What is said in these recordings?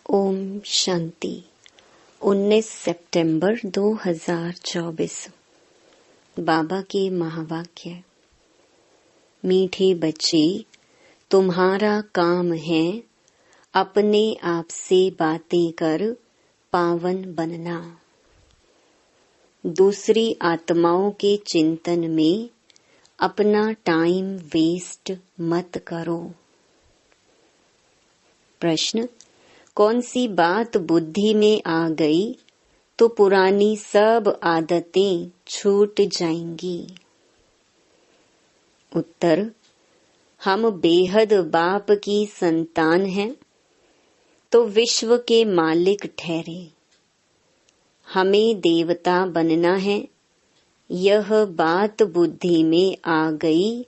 ओम शांति। 19 सितंबर 2024। बाबा के महावाक्य। मीठे बच्चे, तुम्हारा काम है अपने आप से बातें कर पावन बनना। दूसरी आत्माओं के चिंतन में अपना टाइम वेस्ट मत करो। प्रश्न: कौन सी बात बुद्धि में आ गई तो पुरानी सब आदतें छूट जाएंगी? उत्तर: हम बेहद बाप की संतान हैं तो विश्व के मालिक ठहरे। हमें देवता बनना है, यह बात बुद्धि में आ गई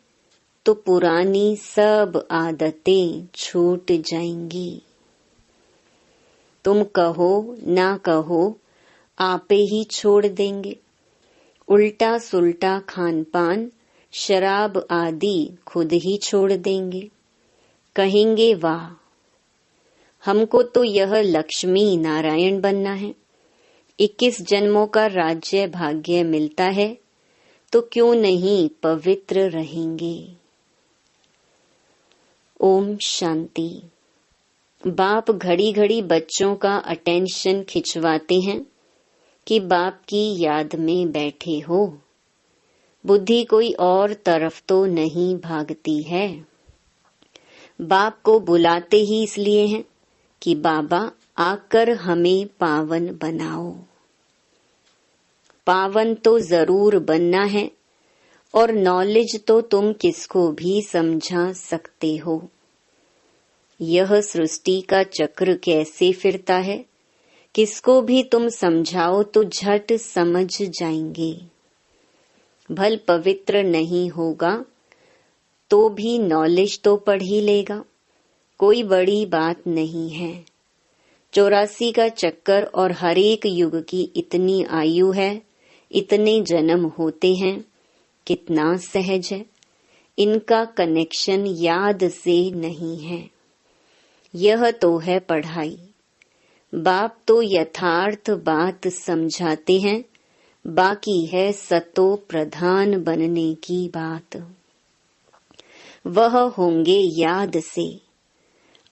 तो पुरानी सब आदतें छूट जाएंगी। तुम कहो ना कहो, आपे ही छोड़ देंगे। उल्टा सुल्टा खान पान, शराब आदि खुद ही छोड़ देंगे। कहेंगे वाह, हमको तो यह लक्ष्मी नारायण बनना है। 21 जन्मों का राज्य भाग्य मिलता है तो क्यों नहीं पवित्र रहेंगे। ओम शांति। बाप घड़ी घड़ी बच्चों का अटेंशन खिंचवाते हैं कि बाप की याद में बैठे हो। बुद्धि कोई और तरफ तो नहीं भागती है। बाप को बुलाते ही इसलिए हैं कि बाबा आकर हमें पावन बनाओ। पावन तो जरूर बनना है और नॉलेज तो तुम किसको भी समझा सकते हो। यह सृष्टि का चक्र कैसे फिरता है, किसको भी तुम समझाओ तो झट समझ जाएंगे। भल पवित्र नहीं होगा तो भी नॉलेज तो पढ़ ही लेगा, कोई बड़ी बात नहीं है। 84 का चक्कर और हर एक युग की इतनी आयु है, इतने जन्म होते हैं, कितना सहज है। इनका कनेक्शन याद से नहीं है। यह तो है पढ़ाई। बाप तो यथार्थ बात समझाते हैं, बाकी है सतो प्रधान बनने की बात। वह होंगे याद से।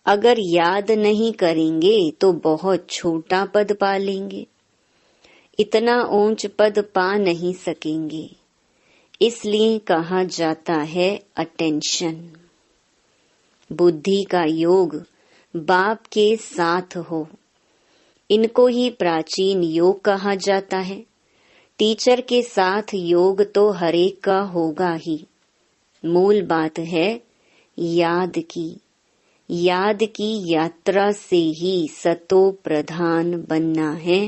अगर याद नहीं करेंगे तो बहुत छोटा पद पा लेंगे, इतना ऊंच पद पा नहीं सकेंगे। इसलिए कहा जाता है अटेंशन। बुद्धि का योग बाप के साथ हो, इनको ही प्राचीन योग कहा जाता है। टीचर के साथ योग तो हरेक का होगा ही। मूल बात है याद की। याद की यात्रा से ही सतो प्रधान बनना है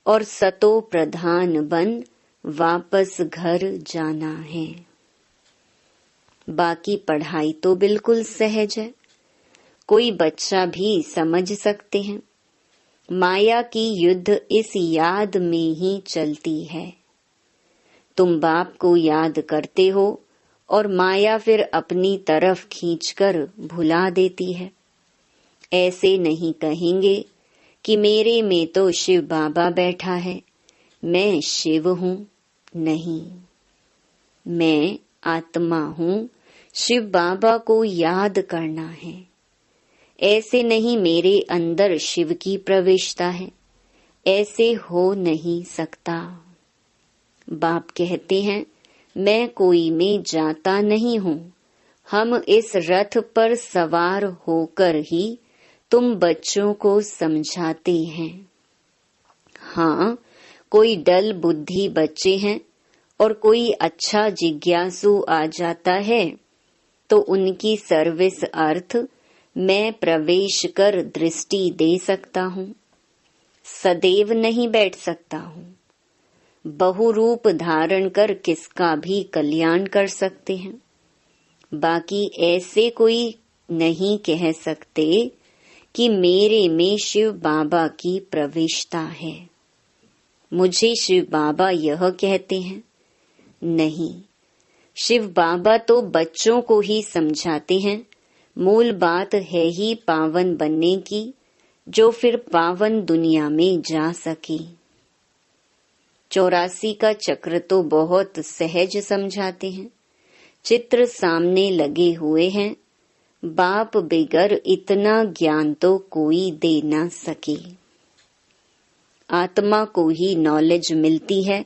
और सतो प्रधान बन वापस घर जाना है। बाकी पढ़ाई तो बिल्कुल सहज है, कोई बच्चा भी समझ सकते हैं। माया की युद्ध इस याद में ही चलती है। तुम बाप को याद करते हो और माया फिर अपनी तरफ खींचकर भुला देती है। ऐसे नहीं कहेंगे कि मेरे में तो शिव बाबा बैठा है, मैं शिव हूँ। नहीं, मैं आत्मा हूँ, शिव बाबा को याद करना है। ऐसे नहीं मेरे अंदर शिव की प्रवेशता है, ऐसे हो नहीं सकता। बाप कहते हैं मैं कोई में जाता नहीं हूँ, हम इस रथ पर सवार होकर ही तुम बच्चों को समझाते हैं। हाँ, कोई डल बुद्धि बच्चे हैं और कोई अच्छा जिज्ञासु आ जाता है तो उनकी सर्विस अर्थ मैं प्रवेश कर दृष्टि दे सकता हूँ, सदैव नहीं बैठ सकता हूँ। बहुरूप धारण कर किसका भी कल्याण कर सकते हैं। बाकी ऐसे कोई नहीं कह सकते कि मेरे में शिव बाबा की प्रविष्टा है, मुझे शिव बाबा यह कहते हैं। नहीं, शिव बाबा तो बच्चों को ही समझाते हैं। मूल बात है ही पावन बनने की, जो फिर पावन दुनिया में जा सके। 84 का चक्र तो बहुत सहज समझाते हैं। चित्र सामने लगे हुए हैं, बाप बेगर इतना ज्ञान तो कोई दे ना सके। आत्मा को ही नॉलेज मिलती है,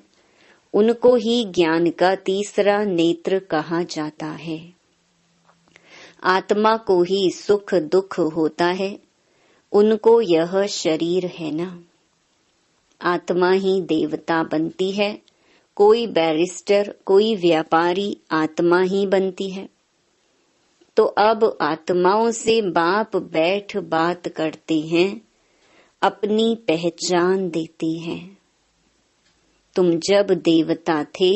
उनको ही ज्ञान का तीसरा नेत्र कहा जाता है। आत्मा को ही सुख दुख होता है, उनको यह शरीर है ना। आत्मा ही देवता बनती है, कोई बैरिस्टर कोई व्यापारी आत्मा ही बनती है। तो अब आत्माओं से बाप बैठ बात करते हैं, अपनी पहचान देते हैं। तुम जब देवता थे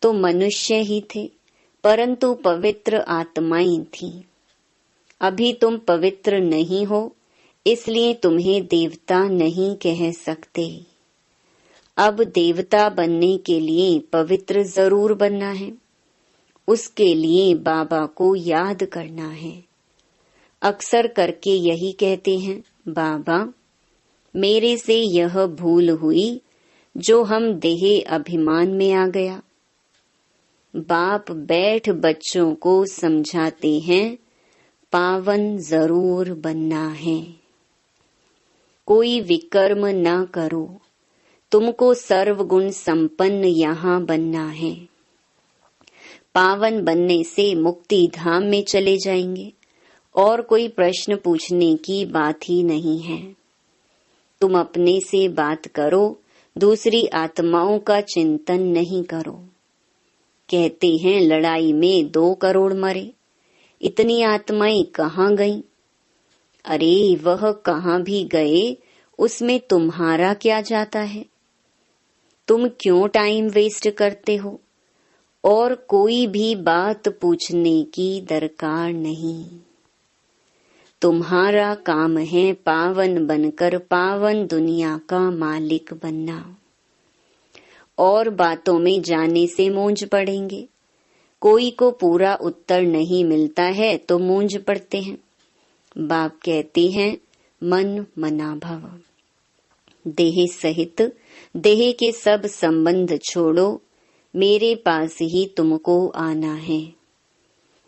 तो मनुष्य ही थे, परंतु पवित्र आत्माएं थी। अभी तुम पवित्र नहीं हो, इसलिए तुम्हें देवता नहीं कह सकते। अब देवता बनने के लिए पवित्र जरूर बनना है, उसके लिए बाबा को याद करना है। अक्सर करके यही कहते हैं, बाबा मेरे से यह भूल हुई जो हम देह अभिमान में आ गया। बाप बैठ बच्चों को समझाते हैं, पावन जरूर बनना है। कोई विकर्म ना करो, तुमको सर्वगुण संपन्न यहाँ बनना है। पावन बनने से मुक्ति धाम में चले जाएंगे और कोई प्रश्न पूछने की बात ही नहीं है। तुम अपने से बात करो, दूसरी आत्माओं का चिंतन नहीं करो। कहते हैं लड़ाई में 2 करोड़ मरे, इतनी आत्माएं कहाँ गईं? अरे वह कहाँ भी गए, उसमें तुम्हारा क्या जाता है? तुम क्यों टाइम वेस्ट करते हो? और कोई भी बात पूछने की दरकार नहीं। तुम्हारा काम है पावन बनकर पावन दुनिया का मालिक बनना। और बातों में जाने से मूंझ पड़ेंगे। कोई को पूरा उत्तर नहीं मिलता है तो मूंझ पड़ते हैं। बाप कहते हैं मन मना भव। देह सहित देह के सब संबंध छोड़ो, मेरे पास ही तुमको आना है।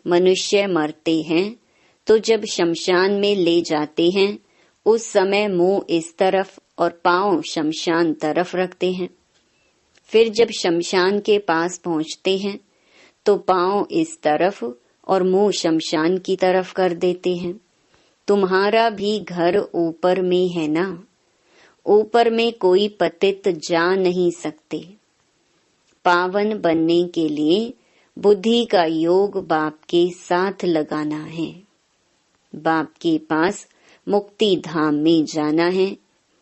मनुष्य मरते हैं तो जब शमशान में ले जाते हैं, उस समय मुंह इस तरफ और पांव शमशान तरफ रखते हैं। फिर जब शमशान के पास पहुंचते हैं तो पांव इस तरफ और मुंह शमशान की तरफ कर देते हैं। तुम्हारा भी घर ऊपर में है ना, ऊपर में कोई पतित जा नहीं सकते। पावन बनने के लिए बुद्धि का योग बाप के साथ लगाना है। बाप के पास मुक्ति धाम में जाना है।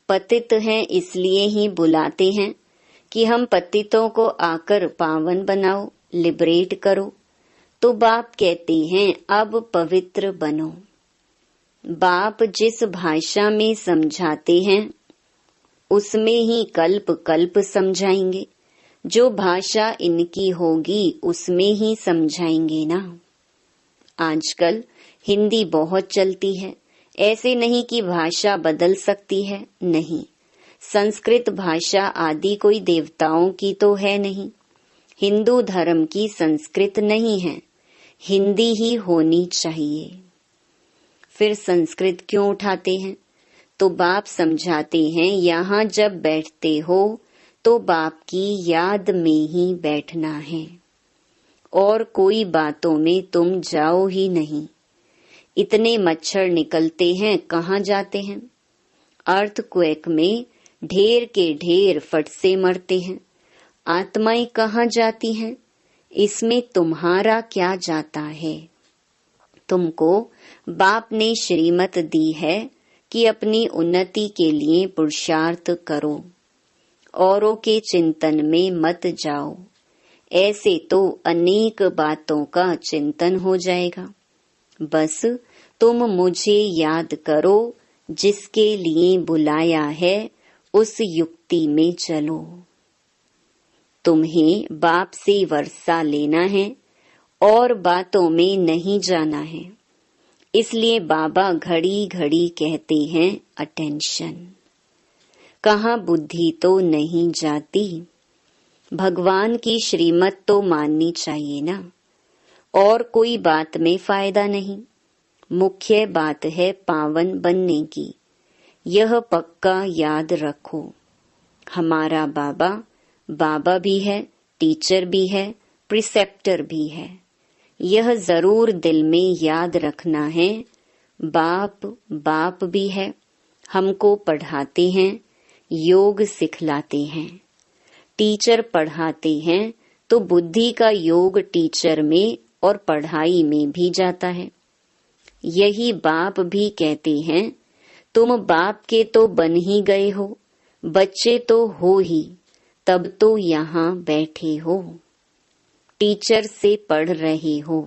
पतित हैं इसलिए ही बुलाते हैं कि हम पतितों को आकर पावन बनाओ, लिबरेट करो। तो बाप कहते हैं अब पवित्र बनो। बाप जिस भाषा में समझाते हैं उसमें ही कल्प कल्प समझाएंगे। जो भाषा इनकी होगी उसमें ही समझाएंगे ना। आजकल हिंदी बहुत चलती है, ऐसे नहीं कि भाषा बदल सकती है, नहीं। संस्कृत भाषा आदि कोई देवताओं की तो है नहीं। हिंदू धर्म की संस्कृत नहीं है, हिंदी ही होनी चाहिए। फिर संस्कृत क्यों उठाते हैं? तो बाप समझाते हैं यहाँ जब बैठते हो तो बाप की याद में ही बैठना है और कोई बातों में तुम जाओ ही नहीं। इतने मच्छर निकलते हैं, कहाँ जाते हैं? अर्थक्वेक में ढेर के ढेर फट से मरते हैं। आत्माएं कहाँ जाती हैं? इसमें तुम्हारा क्या जाता है? तुमको बाप ने श्रीमत दी है कि अपनी उन्नति के लिए पुरुषार्थ करो, औरों के चिंतन में मत जाओ। ऐसे तो अनेक बातों का चिंतन हो जाएगा। बस तुम मुझे याद करो, जिसके लिए बुलाया है उस युक्ति में चलो। तुम्हें बाप से वर्षा लेना है और बातों में नहीं जाना है। इसलिए बाबा घड़ी घड़ी कहते हैं अटेंशन। कहाँ बुद्धि तो नहीं जाती। भगवान की श्रीमत तो माननी चाहिए ना, और कोई बात में फायदा नहीं। मुख्य बात है पावन बनने की। यह पक्का याद रखो। हमारा बाबा बाबा भी है, टीचर भी है, प्रिसेप्टर भी है। यह जरूर दिल में याद रखना है। बाप बाप भी है, हमको पढ़ाते हैं, योग सिखलाते हैं। टीचर पढ़ाते हैं तो बुद्धि का योग टीचर में और पढ़ाई में भी जाता है। यही बाप भी कहते हैं, तुम बाप के तो बन ही गए हो, बच्चे तो हो ही, तब तो यहाँ बैठे हो। टीचर से पढ़ रहे हो,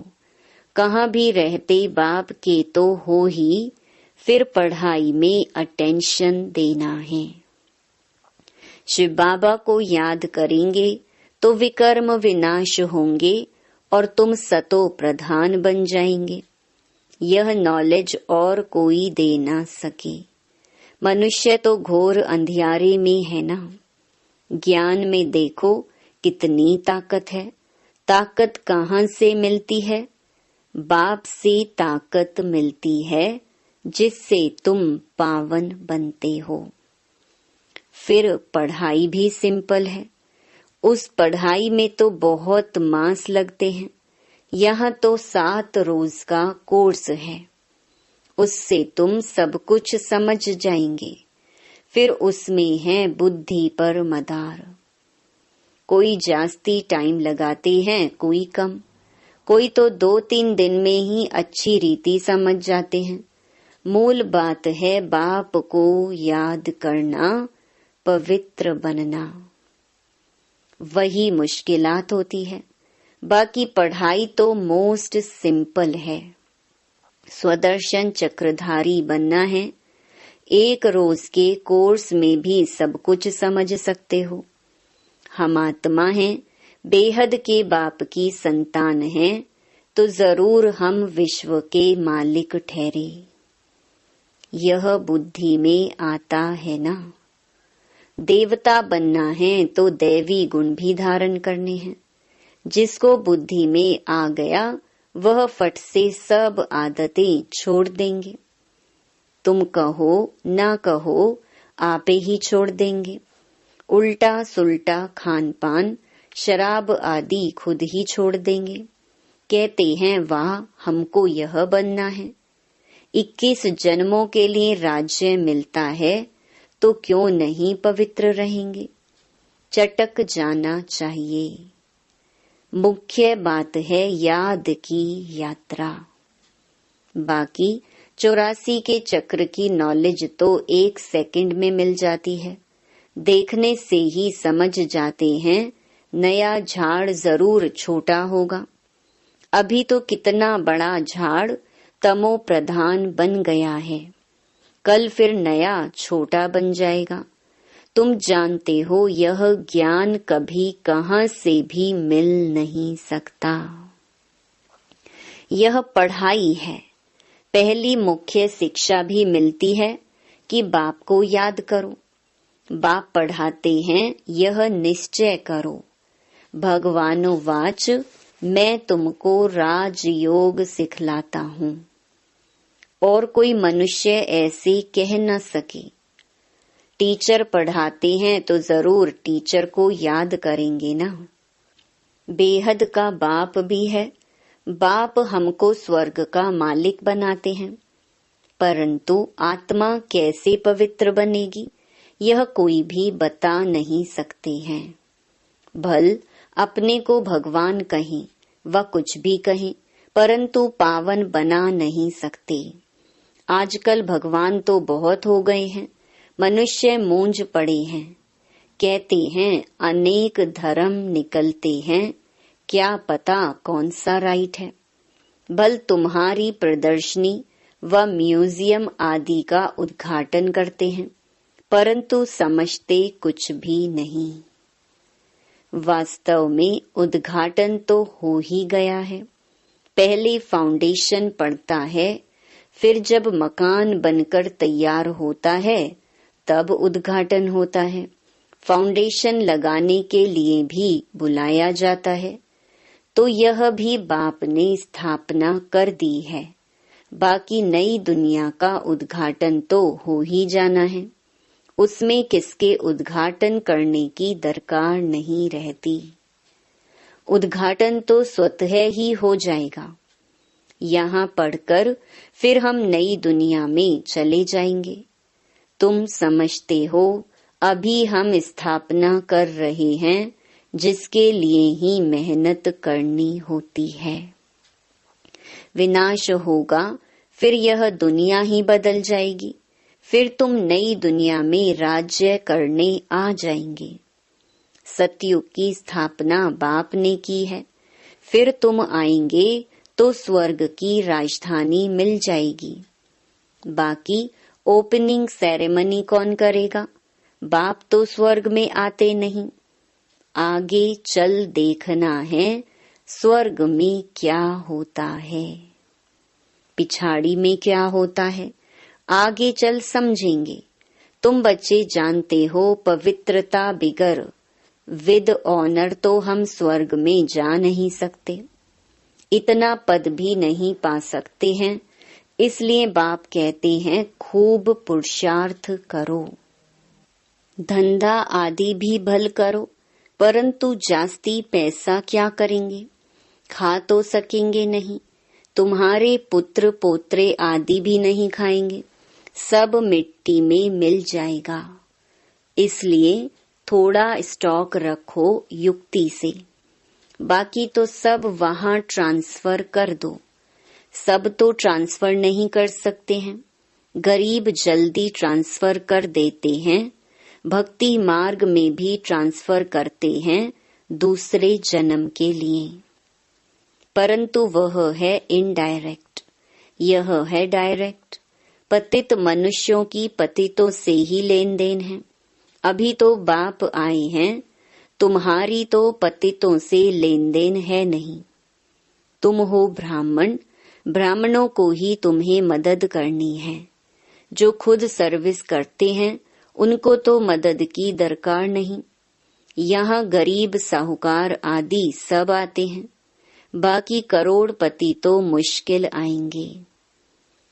कहाँ भी रहते बाप के तो हो ही, फिर पढ़ाई में अटेंशन देना है। शिव बाबा को याद करेंगे तो विकर्म विनाश होंगे और तुम सतो प्रधान बन जाएंगे। यह नॉलेज और कोई दे ना सके। मनुष्य तो घोर अंधियारे में है ना। ज्ञान में देखो कितनी ताकत है। ताकत कहाँ से मिलती है? बाप से ताकत मिलती है, जिससे तुम पावन बनते हो। फिर पढ़ाई भी सिंपल है। उस पढ़ाई में तो बहुत मास लगते हैं। यहाँ तो 7 रोज का कोर्स है। उससे तुम सब कुछ समझ जाएंगे। फिर उसमें है बुद्धि पर मदार। कोई जास्ती टाइम लगाते हैं, कोई कम। कोई तो 2-3 दिन में ही अच्छी रीति समझ जाते हैं। मूल बात है बाप को याद करना, पवित्र बनना। वही मुश्किलात होती है। बाकी पढ़ाई तो मोस्ट सिंपल है। स्वदर्शन चक्रधारी बनना है। 1 रोज के कोर्स में भी सब कुछ समझ सकते हो। हम आत्मा हैं, बेहद के बाप की संतान हैं, तो जरूर हम विश्व के मालिक ठहरे। यह बुद्धि में आता है ना। देवता बनना है तो दैवी गुण भी धारण करने हैं। जिसको बुद्धि में आ गया वह फट से सब आदतें छोड़ देंगे। तुम कहो ना कहो, आपे ही छोड़ देंगे। उल्टा सुल्टा खान पान, शराब आदि खुद ही छोड़ देंगे। कहते हैं वाह, हमको यह बनना है। 21 जन्मों के लिए राज्य मिलता है, तो क्यों नहीं पवित्र रहेंगे? चटक जाना चाहिए। मुख्य बात है याद की यात्रा। बाकी 84 के चक्र की नॉलेज तो 1 सेकंड में मिल जाती है। देखने से ही समझ जाते हैं नया झाड़ जरूर छोटा होगा। अभी तो कितना बड़ा झाड़ तमो प्रधान बन गया है, कल फिर नया छोटा बन जाएगा। तुम जानते हो यह ज्ञान कभी कहाँ से भी मिल नहीं सकता। यह पढ़ाई है। पहली मुख्य शिक्षा भी मिलती है कि बाप को याद करो। बाप पढ़ाते हैं यह निश्चय करो। भगवानोवाच, मैं तुमको राजयोग सिखलाता हूँ। और कोई मनुष्य ऐसे कह न सके। टीचर पढ़ाते हैं तो जरूर टीचर को याद करेंगे ना। बेहद का बाप भी है। बाप हमको स्वर्ग का मालिक बनाते हैं, परंतु आत्मा कैसे पवित्र बनेगी यह कोई भी बता नहीं सकते हैं। भल अपने को भगवान कहें व कुछ भी कहें, परंतु पावन बना नहीं सकते। आजकल भगवान तो बहुत हो गए हैं, मनुष्य मूंझ पड़े हैं। कहते हैं अनेक धर्म निकलते हैं, क्या पता कौन सा राइट है। भल तुम्हारी प्रदर्शनी व म्यूजियम आदि का उद्घाटन करते हैं, परंतु समझते कुछ भी नहीं। वास्तव में उद्घाटन तो हो ही गया है। पहले फाउंडेशन पड़ता है, फिर जब मकान बनकर तैयार होता है तब उद्घाटन होता है। फाउंडेशन लगाने के लिए भी बुलाया जाता है। तो यह भी बाप ने स्थापना कर दी है। बाकी नई दुनिया का उद्घाटन तो हो ही जाना है। उसमें किसके उद्घाटन करने की दरकार नहीं रहती। उद्घाटन तो स्वतः ही हो जाएगा। यहाँ पढ़कर फिर हम नई दुनिया में चले जाएंगे। तुम समझते हो अभी हम स्थापना कर रहे हैं, जिसके लिए ही मेहनत करनी होती है। विनाश होगा, फिर यह दुनिया ही बदल जाएगी। फिर तुम नई दुनिया में राज्य करने आ जाएंगे। सतयुग की स्थापना बाप ने की है। फिर तुम आएंगे तो स्वर्ग की राजधानी मिल जाएगी। बाकी ओपनिंग सेरेमनी कौन करेगा? बाप तो स्वर्ग में आते नहीं। आगे चल देखना है स्वर्ग में क्या होता है, पिछाड़ी में क्या होता है, आगे चल समझेंगे। तुम बच्चे जानते हो पवित्रता बिगर विद ऑनर तो हम स्वर्ग में जा नहीं सकते। इतना पद भी नहीं पा सकते हैं। इसलिए बाप कहते हैं खूब पुरुषार्थ करो, धंधा आदि भी भल करो, परंतु जास्ती पैसा क्या करेंगे? खा तो सकेंगे नहीं। तुम्हारे पुत्र पोत्रे आदि भी नहीं खाएंगे, सब मिट्टी में मिल जाएगा। इसलिए थोड़ा स्टॉक रखो युक्ति से। बाकी तो सब वहां ट्रांसफर कर दो। सब तो ट्रांसफर नहीं कर सकते हैं। गरीब जल्दी ट्रांसफर कर देते हैं। भक्ति मार्ग में भी ट्रांसफर करते हैं दूसरे जन्म के लिए, परंतु वह है इनडायरेक्ट, यह है डायरेक्ट। पतित मनुष्यों की पतितों से ही लेन देन है। अभी तो बाप आए हैं, तुम्हारी तो पतितों से लेन देन है नहीं। तुम हो ब्राह्मण, ब्राह्मणों को ही तुम्हें मदद करनी है। जो खुद सर्विस करते हैं उनको तो मदद की दरकार नहीं। यहाँ गरीब साहूकार आदि सब आते हैं। बाकी करोड़पति तो मुश्किल आएंगे।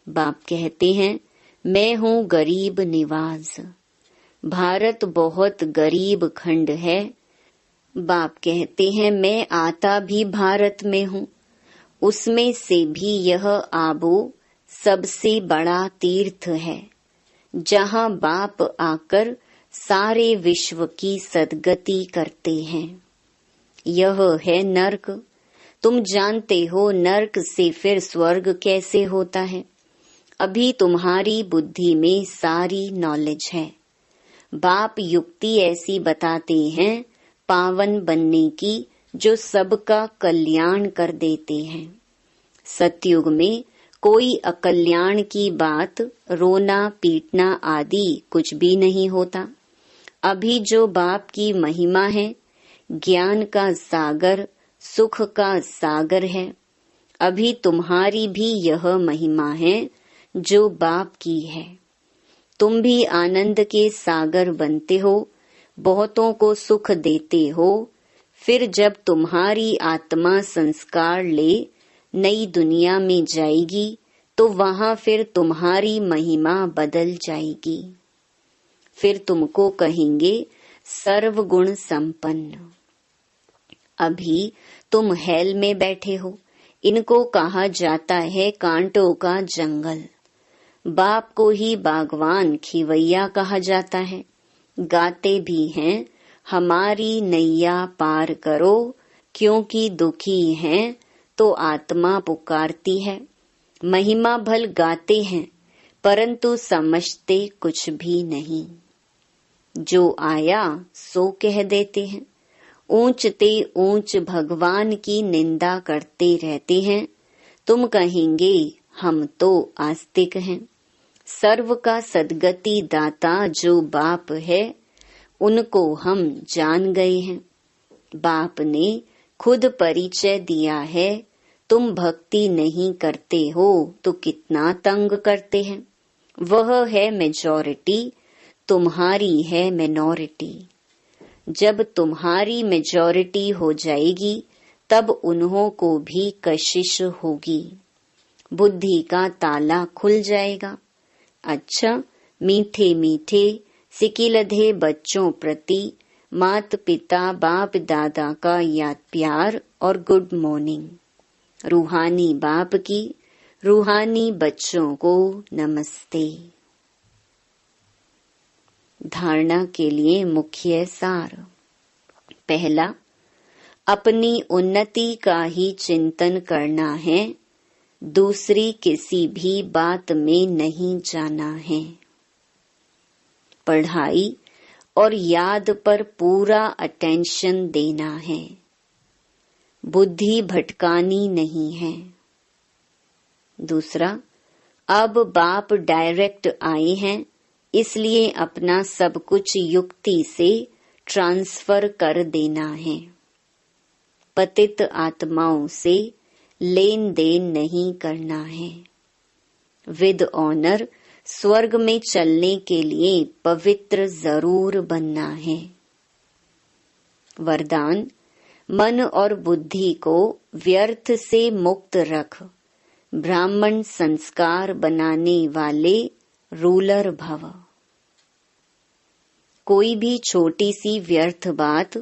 बाप कहते हैं मैं हूँ गरीब निवाज। भारत बहुत गरीब खंड है। बाप कहते हैं मैं आता भी भारत में हूँ। उसमें से भी यह आबू सबसे बड़ा तीर्थ है, जहाँ बाप आकर सारे विश्व की सद्गति करते हैं। यह है नर्क। तुम जानते हो नर्क से फिर स्वर्ग कैसे होता है। अभी तुम्हारी बुद्धि में सारी नॉलेज है। बाप युक्ति ऐसी बताते हैं पावन बनने की, जो सबका कल्याण कर देते हैं। सतयुग में कोई अकल्याण की बात, रोना पीटना आदि कुछ भी नहीं होता। अभी जो बाप की महिमा है, ज्ञान का सागर, सुख का सागर है। अभी तुम्हारी भी यह महिमा है जो बाप की है। तुम भी आनंद के सागर बनते हो, बहुतों को सुख देते हो। फिर जब तुम्हारी आत्मा संस्कार ले नई दुनिया में जाएगी, तो वहां फिर तुम्हारी महिमा बदल जाएगी। फिर तुमको कहेंगे सर्वगुण संपन्न। अभी तुम हेल में बैठे हो। इनको कहा जाता है कांटों का जंगल। बाप को ही बागवान खिवैया कहा जाता है। गाते भी हैं हमारी नैया पार करो, क्योंकि दुखी हैं तो आत्मा पुकारती है। महिमा भल गाते हैं, परंतु समझते कुछ भी नहीं। जो आया सो कह देते हैं। ऊंचते ऊंच भगवान की निंदा करते रहते हैं। तुम कहेंगे हम तो आस्तिक हैं। सर्व का सद्गति दाता जो बाप है, उनको हम जान गए हैं। बाप ने खुद परिचय दिया है, तुम भक्ति नहीं करते हो तो कितना तंग करते हैं। वह है मेजॉरिटी, तुम्हारी है मिनॉरिटी। जब तुम्हारी मेजॉरिटी हो जाएगी तब उन्हों को भी कशिश होगी, बुद्धि का ताला खुल जाएगा। अच्छा, मीठे मीठे सिकिलधे बच्चों प्रति मात पिता बाप दादा का याद प्यार और गुड मॉर्निंग। रूहानी बाप की रूहानी बच्चों को नमस्ते। धारणा के लिए मुख्य सार। पहला, अपनी उन्नति का ही चिंतन करना है, दूसरी किसी भी बात में नहीं जाना है। पढ़ाई और याद पर पूरा अटेंशन देना है, बुद्धि भटकानी नहीं है। दूसरा, अब बाप डायरेक्ट आए हैं, इसलिए अपना सब कुछ युक्ति से ट्रांसफर कर देना है। पतित आत्माओं से लेन देन नहीं करना है। विद ऑनर स्वर्ग में चलने के लिए पवित्र जरूर बनना है। वरदान, मन और बुद्धि को व्यर्थ से मुक्त रख, ब्राह्मण संस्कार बनाने वाले रूलर भव। कोई भी छोटी सी व्यर्थ बात,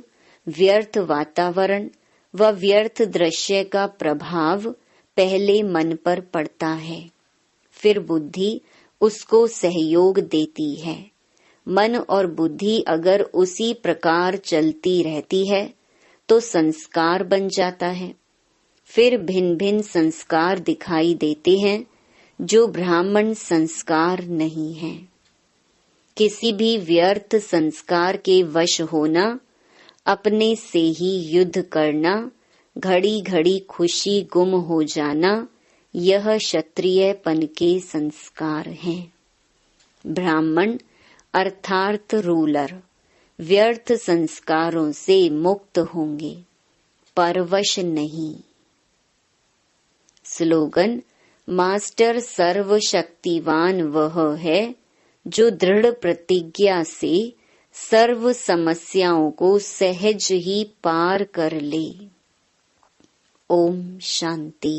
व्यर्थ वातावरण व व्यर्थ दृश्य का प्रभाव पहले मन पर पड़ता है, फिर बुद्धि उसको सहयोग देती है। मन और बुद्धि अगर उसी प्रकार चलती रहती है तो संस्कार बन जाता है। फिर भिन्न भिन्न संस्कार दिखाई देते हैं जो ब्राह्मण संस्कार नहीं है। किसी भी व्यर्थ संस्कार के वश होना, अपने से ही युद्ध करना, घड़ी घड़ी खुशी गुम हो जाना, यह क्षत्रियपन के संस्कार हैं। ब्राह्मण अर्थात रूलर व्यर्थ संस्कारों से मुक्त होंगे, परवश नहीं। स्लोगन, मास्टर सर्वशक्तिवान वह है जो दृढ़ प्रतिज्ञा से सर्व समस्याओं को सहज ही पार कर ले। ओम शांति।